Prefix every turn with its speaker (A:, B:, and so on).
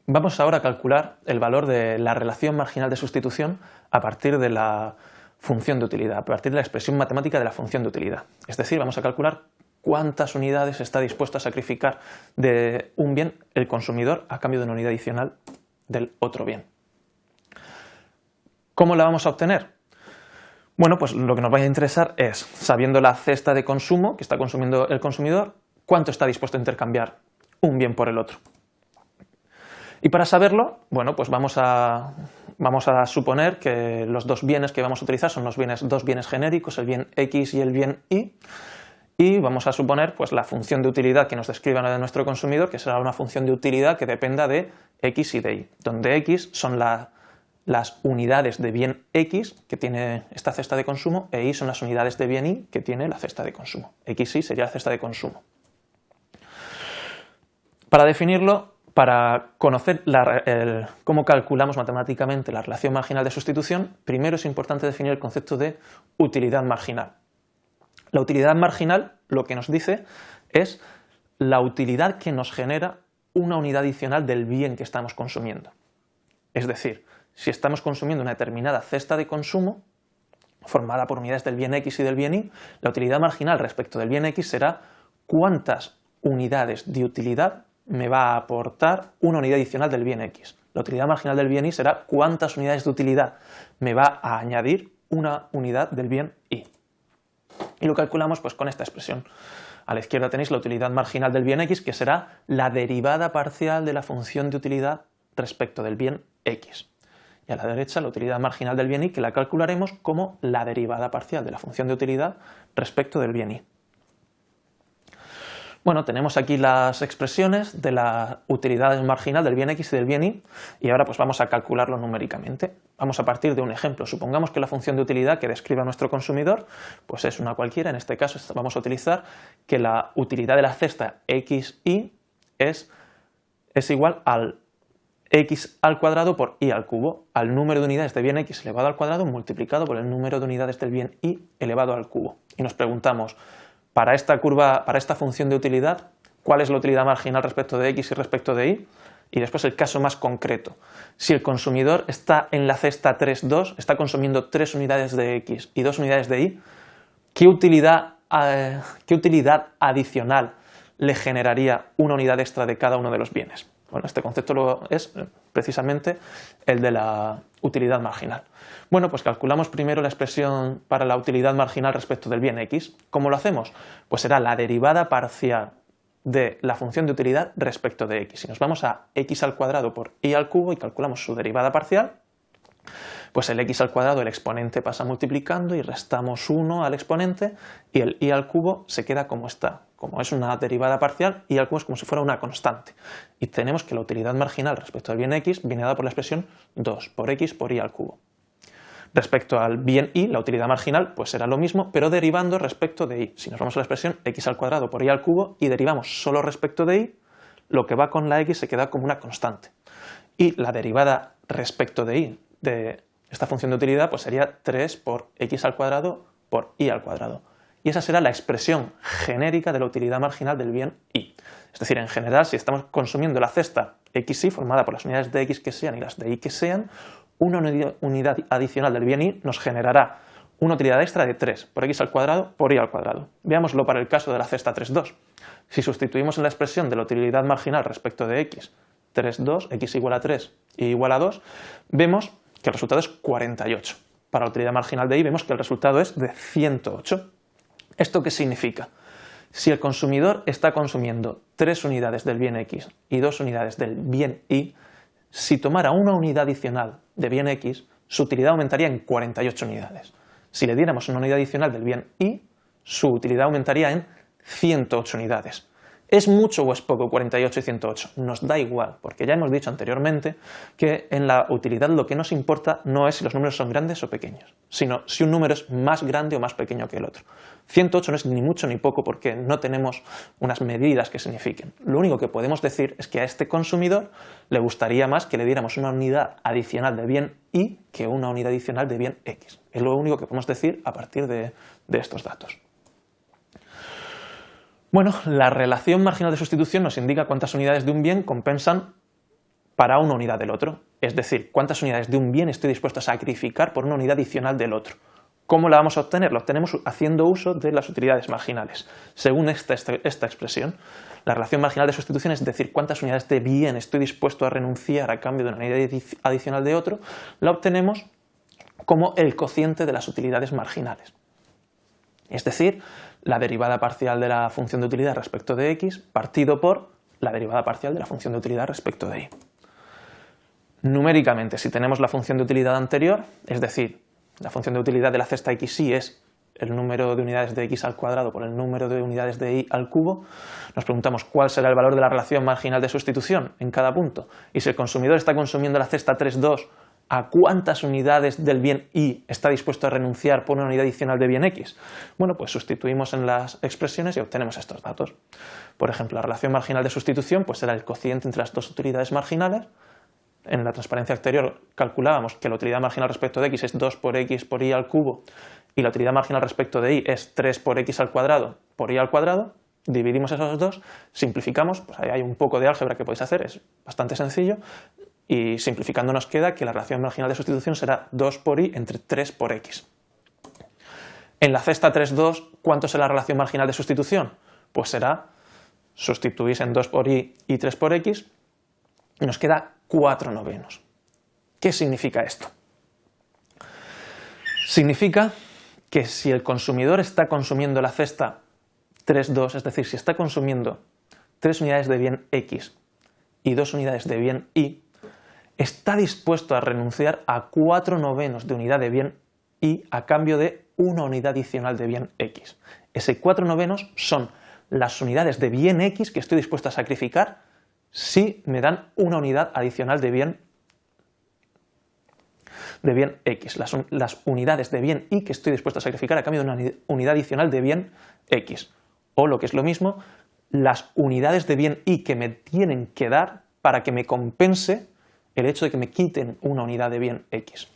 A: Vamos ahora a calcular el valor de la relación marginal de sustitución a partir de la función de utilidad, a partir de la expresión matemática de la función de utilidad. Es decir, vamos a calcular cuántas unidades está dispuesto a sacrificar de un bien el consumidor a cambio de una unidad adicional del otro bien. ¿Cómo la vamos a obtener? Bueno, pues lo que nos va a interesar es, sabiendo la cesta de consumo que está consumiendo el consumidor, cuánto está dispuesto a intercambiar un bien por el otro. Y para saberlo, bueno, pues vamos a suponer que los dos bienes que vamos a utilizar son dos bienes genéricos, el bien X y el bien Y, y vamos a suponer pues, la función de utilidad que nos describa nuestro consumidor, que será una función de utilidad que dependa de X y de Y, donde X son las unidades de bien X que tiene esta cesta de consumo e Y son las unidades de bien Y que tiene la cesta de consumo. X y sería la cesta de consumo. Para definirlo, para conocer cómo calculamos matemáticamente la relación marginal de sustitución, primero es importante definir el concepto de utilidad marginal. La utilidad marginal lo que nos dice es la utilidad que nos genera una unidad adicional del bien que estamos consumiendo. Es decir, si estamos consumiendo una determinada cesta de consumo formada por unidades del bien X y del bien Y, la utilidad marginal respecto del bien X será cuántas unidades de utilidad me va a aportar una unidad adicional del bien X. La utilidad marginal del bien Y será cuántas unidades de utilidad me va a añadir una unidad del bien Y. Y lo calculamos pues con esta expresión. A la izquierda tenéis la utilidad marginal del bien X, que será la derivada parcial de la función de utilidad respecto del bien X. Y a la derecha la utilidad marginal del bien Y, que la calcularemos como la derivada parcial de la función de utilidad respecto del bien Y. Bueno, tenemos aquí las expresiones de la utilidad marginal del bien X y del bien Y, y ahora pues vamos a calcularlo numéricamente. Vamos a partir de un ejemplo. Supongamos que la función de utilidad que describe a nuestro consumidor pues es una cualquiera. En este caso vamos a utilizar que la utilidad de la cesta XY es igual al X al cuadrado por Y al cubo, al número de unidades de bien X elevado al cuadrado multiplicado por el número de unidades del bien Y elevado al cubo. Y nos preguntamos, para esta función de utilidad, ¿cuál es la utilidad marginal respecto de X y respecto de Y? Y después el caso más concreto. Si el consumidor está en la cesta 3,2, está consumiendo 3 unidades de X y 2 unidades de Y, ¿qué utilidad adicional le generaría una unidad extra de cada uno de los bienes? Bueno, este concepto es precisamente el de la utilidad marginal. Bueno, pues calculamos primero la expresión para la utilidad marginal respecto del bien X. ¿Cómo lo hacemos? Pues será la derivada parcial de la función de utilidad respecto de X. Si nos vamos a X al cuadrado por Y al cubo y calculamos su derivada parcial, pues el X al cuadrado, el exponente pasa multiplicando y restamos 1 al exponente y el Y al cubo se queda como está. Como es una derivada parcial, Y al cubo es como si fuera una constante. Y tenemos que la utilidad marginal respecto al bien X viene dada por la expresión 2 por X por Y al cubo. Respecto al bien Y, la utilidad marginal pues será lo mismo, pero derivando respecto de Y. Si nos vamos a la expresión X al cuadrado por Y al cubo y derivamos solo respecto de Y, lo que va con la X se queda como una constante. Y la derivada respecto de Y de esta función de utilidad pues sería 3 por X al cuadrado por Y al cuadrado. Y esa será la expresión genérica de la utilidad marginal del bien Y. Es decir, en general, si estamos consumiendo la cesta XY formada por las unidades de X que sean y las de Y que sean, una unidad adicional del bien Y nos generará una utilidad extra de 3 por X al cuadrado por Y al cuadrado. Veámoslo para el caso de la cesta 3,2. Si sustituimos en la expresión de la utilidad marginal respecto de X 3,2, X igual a 3 y igual a 2, vemos que el resultado es 48. Para la utilidad marginal de Y vemos que el resultado es de 108. ¿Esto qué significa? Si el consumidor está consumiendo 3 unidades del bien X y 2 unidades del bien Y, si tomara una unidad adicional de bien X, su utilidad aumentaría en 48 unidades. Si le diéramos una unidad adicional del bien Y, su utilidad aumentaría en 108 unidades. ¿Es mucho o es poco 48 y 108? Nos da igual, porque ya hemos dicho anteriormente que en la utilidad lo que nos importa no es si los números son grandes o pequeños, sino si un número es más grande o más pequeño que el otro. 108 no es ni mucho ni poco porque no tenemos unas medidas que signifiquen. Lo único que podemos decir es que a este consumidor le gustaría más que le diéramos una unidad adicional de bien Y que una unidad adicional de bien X. Es lo único que podemos decir a partir de estos datos. Bueno, la relación marginal de sustitución nos indica cuántas unidades de un bien compensan para una unidad del otro. Es decir, cuántas unidades de un bien estoy dispuesto a sacrificar por una unidad adicional del otro. ¿Cómo la vamos a obtener? La obtenemos haciendo uso de las utilidades marginales. Según esta expresión, la relación marginal de sustitución es decir, cuántas unidades de bien estoy dispuesto a renunciar a cambio de una unidad adicional de otro, la obtenemos como el cociente de las utilidades marginales. Es decir, la derivada parcial de la función de utilidad respecto de x partido por la derivada parcial de la función de utilidad respecto de y. Numéricamente, si tenemos la función de utilidad anterior, es decir, la función de utilidad de la cesta xy es el número de unidades de x al cuadrado por el número de unidades de y al cubo, nos preguntamos cuál será el valor de la relación marginal de sustitución en cada punto. Y si el consumidor está consumiendo la cesta 3,2, ¿a cuántas unidades del bien y está dispuesto a renunciar por una unidad adicional de bien x? Bueno, pues sustituimos en las expresiones y obtenemos estos datos. Por ejemplo, la relación marginal de sustitución pues será el cociente entre las dos utilidades marginales. En la transparencia anterior calculábamos que la utilidad marginal respecto de x es 2 por x por y al cubo y la utilidad marginal respecto de y es 3 por x al cuadrado por y al cuadrado. Dividimos esos dos, simplificamos, pues ahí hay un poco de álgebra que podéis hacer, es bastante sencillo, y simplificando nos queda que la relación marginal de sustitución será 2 por y entre 3 por x. En la cesta 3,2, ¿cuánto será la relación marginal de sustitución? Pues será, sustituís en 2 por y 3 por x, y nos queda 4/9. ¿Qué significa esto? Significa que si el consumidor está consumiendo la cesta 3,2, es decir, si está consumiendo 3 unidades de bien x y 2 unidades de bien y, está dispuesto a renunciar a 4/9 de unidad de bien y a cambio de una unidad adicional de bien x. Ese 4/9 son las unidades de bien x que estoy dispuesto a sacrificar si me dan una unidad adicional de bien x. Las unidades de bien y que estoy dispuesto a sacrificar a cambio de una unidad adicional de bien x. O lo que es lo mismo, las unidades de bien y que me tienen que dar para que me compense el hecho de que me quiten una unidad de bien x.